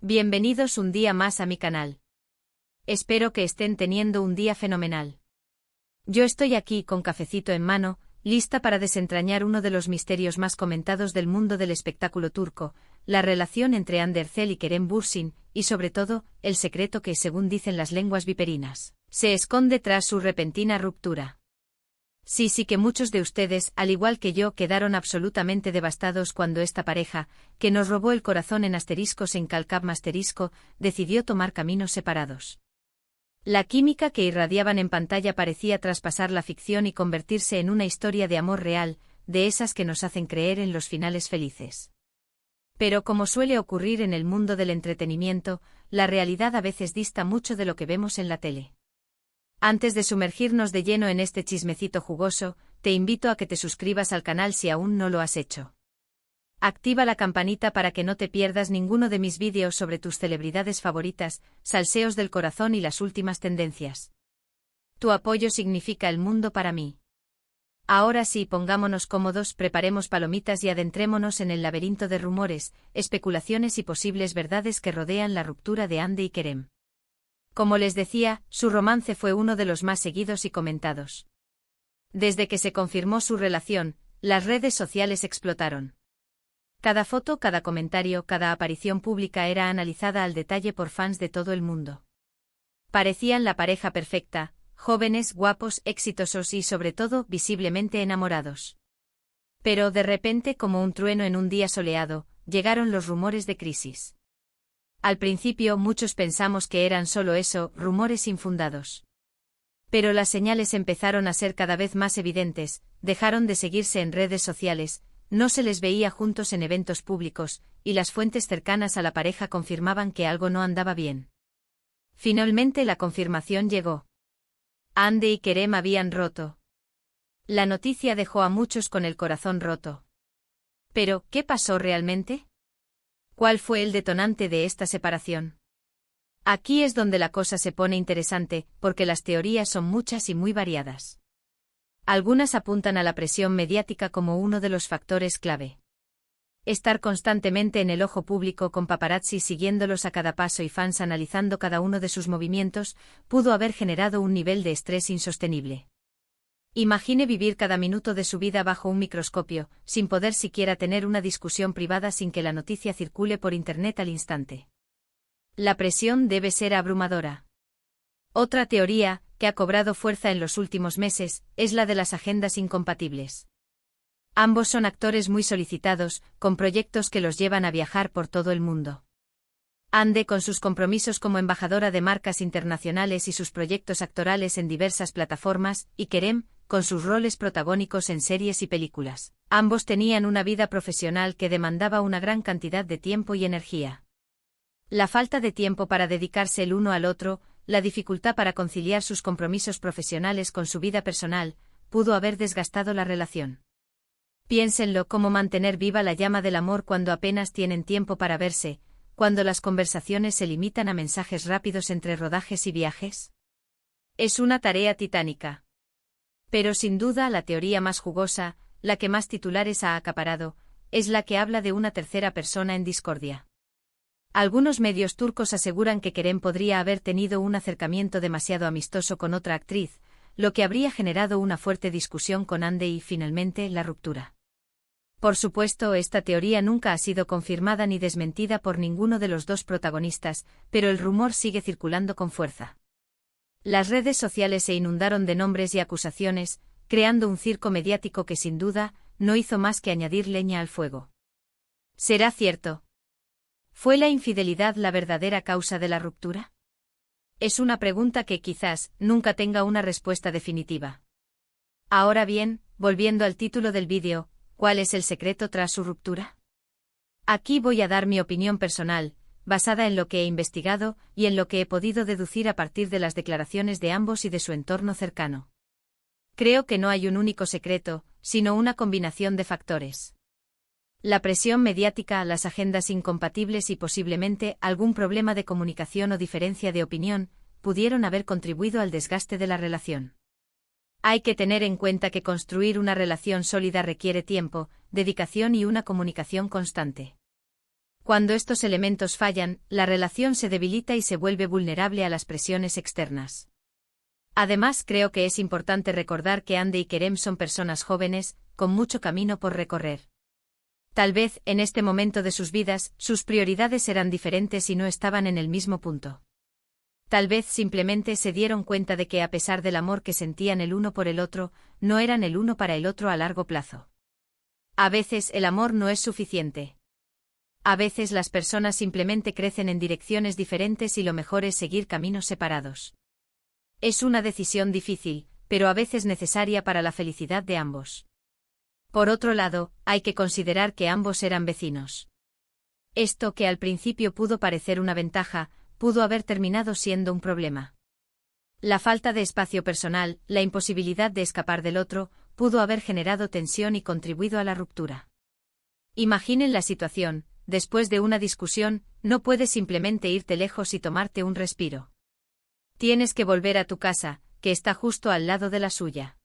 Bienvenidos un día más a mi canal. Espero que estén teniendo un día fenomenal. Yo estoy aquí con cafecito en mano, lista para desentrañar uno de los misterios más comentados del mundo del espectáculo turco, la relación entre Hande Erçel y Kerem Bürsin, y sobre todo, el secreto que, según dicen las lenguas viperinas, se esconde tras su repentina ruptura. Sí que muchos de ustedes, al igual que yo, quedaron absolutamente devastados cuando esta pareja, que nos robó el corazón en asteriscos en Calcap asterisco, decidió tomar caminos separados. La química que irradiaban en pantalla parecía traspasar la ficción y convertirse en una historia de amor real, de esas que nos hacen creer en los finales felices. Pero como suele ocurrir en el mundo del entretenimiento, la realidad a veces dista mucho de lo que vemos en la tele. Antes de sumergirnos de lleno en este chismecito jugoso, te invito a que te suscribas al canal si aún no lo has hecho. Activa la campanita para que no te pierdas ninguno de mis vídeos sobre tus celebridades favoritas, salseos del corazón y las últimas tendencias. Tu apoyo significa el mundo para mí. Ahora sí, pongámonos cómodos, preparemos palomitas y adentrémonos en el laberinto de rumores, especulaciones y posibles verdades que rodean la ruptura de Hande y Kerem. Como les decía, su romance fue uno de los más seguidos y comentados. Desde que se confirmó su relación, las redes sociales explotaron. Cada foto, cada comentario, cada aparición pública era analizada al detalle por fans de todo el mundo. Parecían la pareja perfecta, jóvenes, guapos, exitosos y, sobre todo, visiblemente enamorados. Pero de repente, como un trueno en un día soleado, llegaron los rumores de crisis. Al principio muchos pensamos que eran solo eso, rumores infundados. Pero las señales empezaron a ser cada vez más evidentes, dejaron de seguirse en redes sociales, no se les veía juntos en eventos públicos, y las fuentes cercanas a la pareja confirmaban que algo no andaba bien. Finalmente la confirmación llegó. Hande y Kerem habían roto. La noticia dejó a muchos con el corazón roto. Pero, ¿qué pasó realmente? ¿Cuál fue el detonante de esta separación? Aquí es donde la cosa se pone interesante, porque las teorías son muchas y muy variadas. Algunas apuntan a la presión mediática como uno de los factores clave. Estar constantemente en el ojo público con paparazzi siguiéndolos a cada paso y fans analizando cada uno de sus movimientos, pudo haber generado un nivel de estrés insostenible. Imagine vivir cada minuto de su vida bajo un microscopio, sin poder siquiera tener una discusión privada sin que la noticia circule por internet al instante. La presión debe ser abrumadora. Otra teoría, que ha cobrado fuerza en los últimos meses, es la de las agendas incompatibles. Ambos son actores muy solicitados, con proyectos que los llevan a viajar por todo el mundo. Hande con sus compromisos como embajadora de marcas internacionales y sus proyectos actorales en diversas plataformas, y Kerem, con sus roles protagónicos en series y películas. Ambos tenían una vida profesional que demandaba una gran cantidad de tiempo y energía. La falta de tiempo para dedicarse el uno al otro, la dificultad para conciliar sus compromisos profesionales con su vida personal, pudo haber desgastado la relación. Piénsenlo, cómo mantener viva la llama del amor cuando apenas tienen tiempo para verse, cuando las conversaciones se limitan a mensajes rápidos entre rodajes y viajes. Es una tarea titánica. Pero sin duda la teoría más jugosa, la que más titulares ha acaparado, es la que habla de una tercera persona en discordia. Algunos medios turcos aseguran que Kerem podría haber tenido un acercamiento demasiado amistoso con otra actriz, lo que habría generado una fuerte discusión con Hande y, finalmente, la ruptura. Por supuesto, esta teoría nunca ha sido confirmada ni desmentida por ninguno de los dos protagonistas, pero el rumor sigue circulando con fuerza. Las redes sociales se inundaron de nombres y acusaciones, creando un circo mediático que sin duda, no hizo más que añadir leña al fuego. ¿Será cierto? ¿Fue la infidelidad la verdadera causa de la ruptura? Es una pregunta que quizás nunca tenga una respuesta definitiva. Ahora bien, volviendo al título del vídeo, ¿cuál es el secreto tras su ruptura? Aquí voy a dar mi opinión personal, basada en lo que he investigado y en lo que he podido deducir a partir de las declaraciones de ambos y de su entorno cercano. Creo que no hay un único secreto, sino una combinación de factores. La presión mediática, las agendas incompatibles y posiblemente algún problema de comunicación o diferencia de opinión, pudieron haber contribuido al desgaste de la relación. Hay que tener en cuenta que construir una relación sólida requiere tiempo, dedicación y una comunicación constante. Cuando estos elementos fallan, la relación se debilita y se vuelve vulnerable a las presiones externas. Además, creo que es importante recordar que Hande y Kerem son personas jóvenes, con mucho camino por recorrer. Tal vez, en este momento de sus vidas, sus prioridades eran diferentes y no estaban en el mismo punto. Tal vez simplemente se dieron cuenta de que a pesar del amor que sentían el uno por el otro, no eran el uno para el otro a largo plazo. A veces el amor no es suficiente. A veces las personas simplemente crecen en direcciones diferentes y lo mejor es seguir caminos separados. Es una decisión difícil, pero a veces necesaria para la felicidad de ambos. Por otro lado, hay que considerar que ambos eran vecinos. Esto que al principio pudo parecer una ventaja, pudo haber terminado siendo un problema. La falta de espacio personal, la imposibilidad de escapar del otro, pudo haber generado tensión y contribuido a la ruptura. Imaginen la situación: después de una discusión, no puedes simplemente irte lejos y tomarte un respiro. Tienes que volver a tu casa, que está justo al lado de la suya.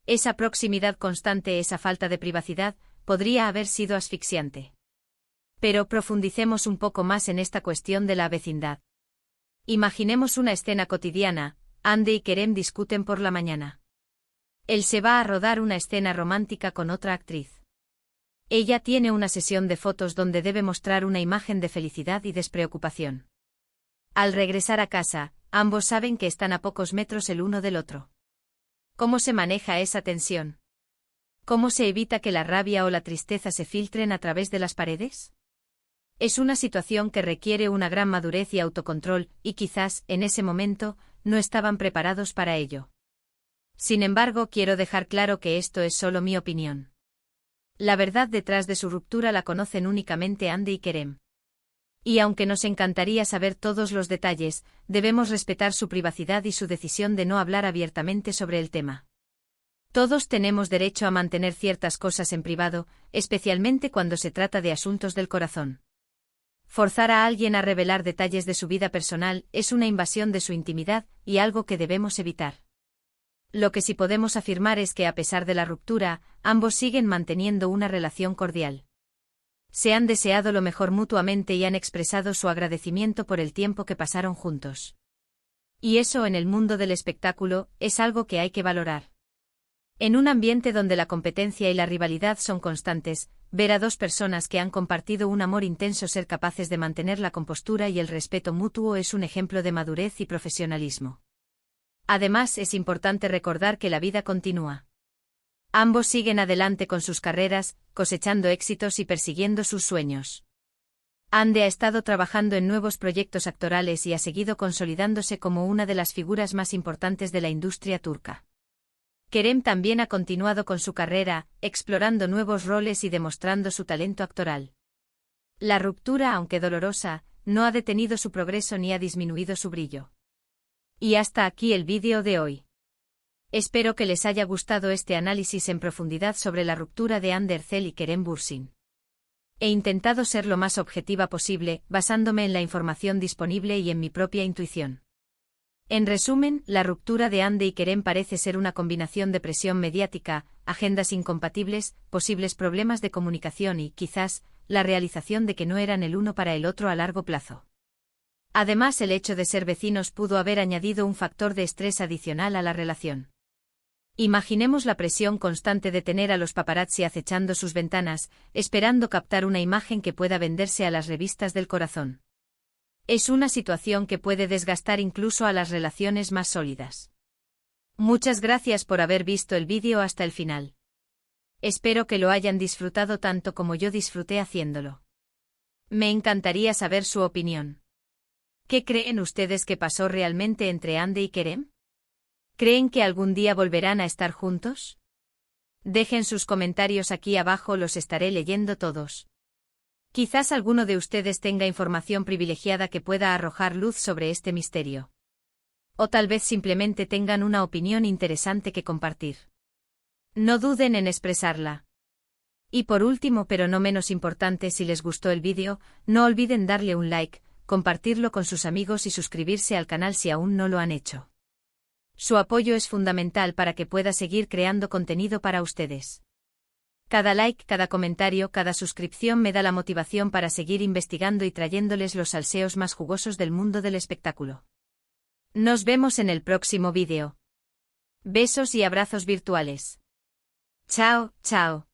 Esa proximidad constante, esa falta de privacidad, podría haber sido asfixiante. Pero profundicemos un poco más en esta cuestión de la vecindad. Imaginemos una escena cotidiana: Hande y Kerem discuten por la mañana. Él se va a rodar una escena romántica con otra actriz. Ella tiene una sesión de fotos donde debe mostrar una imagen de felicidad y despreocupación. Al regresar a casa, ambos saben que están a pocos metros el uno del otro. ¿Cómo se maneja esa tensión? ¿Cómo se evita que la rabia o la tristeza se filtren a través de las paredes? Es una situación que requiere una gran madurez y autocontrol, y quizás, en ese momento, no estaban preparados para ello. Sin embargo, quiero dejar claro que esto es solo mi opinión. La verdad detrás de su ruptura la conocen únicamente Hande y Kerem. Y aunque nos encantaría saber todos los detalles, debemos respetar su privacidad y su decisión de no hablar abiertamente sobre el tema. Todos tenemos derecho a mantener ciertas cosas en privado, especialmente cuando se trata de asuntos del corazón. Forzar a alguien a revelar detalles de su vida personal es una invasión de su intimidad y algo que debemos evitar. Lo que sí podemos afirmar es que a pesar de la ruptura, ambos siguen manteniendo una relación cordial. Se han deseado lo mejor mutuamente y han expresado su agradecimiento por el tiempo que pasaron juntos. Y eso, en el mundo del espectáculo, es algo que hay que valorar. En un ambiente donde la competencia y la rivalidad son constantes, ver a dos personas que han compartido un amor intenso ser capaces de mantener la compostura y el respeto mutuo es un ejemplo de madurez y profesionalismo. Además, es importante recordar que la vida continúa. Ambos siguen adelante con sus carreras, cosechando éxitos y persiguiendo sus sueños. Hande ha estado trabajando en nuevos proyectos actorales y ha seguido consolidándose como una de las figuras más importantes de la industria turca. Kerem también ha continuado con su carrera, explorando nuevos roles y demostrando su talento actoral. La ruptura, aunque dolorosa, no ha detenido su progreso ni ha disminuido su brillo. Y hasta aquí el vídeo de hoy. Espero que les haya gustado este análisis en profundidad sobre la ruptura de Hande Erçel y Kerem Bürsin. He intentado ser lo más objetiva posible, basándome en la información disponible y en mi propia intuición. En resumen, la ruptura de Hande y Kerem parece ser una combinación de presión mediática, agendas incompatibles, posibles problemas de comunicación y, quizás, la realización de que no eran el uno para el otro a largo plazo. Además, el hecho de ser vecinos pudo haber añadido un factor de estrés adicional a la relación. Imaginemos la presión constante de tener a los paparazzi acechando sus ventanas, esperando captar una imagen que pueda venderse a las revistas del corazón. Es una situación que puede desgastar incluso a las relaciones más sólidas. Muchas gracias por haber visto el vídeo hasta el final. Espero que lo hayan disfrutado tanto como yo disfruté haciéndolo. Me encantaría saber su opinión. ¿Qué creen ustedes que pasó realmente entre Hande y Kerem? ¿Creen que algún día volverán a estar juntos? Dejen sus comentarios aquí abajo, los estaré leyendo todos. Quizás alguno de ustedes tenga información privilegiada que pueda arrojar luz sobre este misterio. O tal vez simplemente tengan una opinión interesante que compartir. No duden en expresarla. Y por último, pero no menos importante, si les gustó el vídeo, no olviden darle un like, compartirlo con sus amigos y suscribirse al canal si aún no lo han hecho. Su apoyo es fundamental para que pueda seguir creando contenido para ustedes. Cada like, cada comentario, cada suscripción me da la motivación para seguir investigando y trayéndoles los salseos más jugosos del mundo del espectáculo. Nos vemos en el próximo vídeo. Besos y abrazos virtuales. Chao, chao.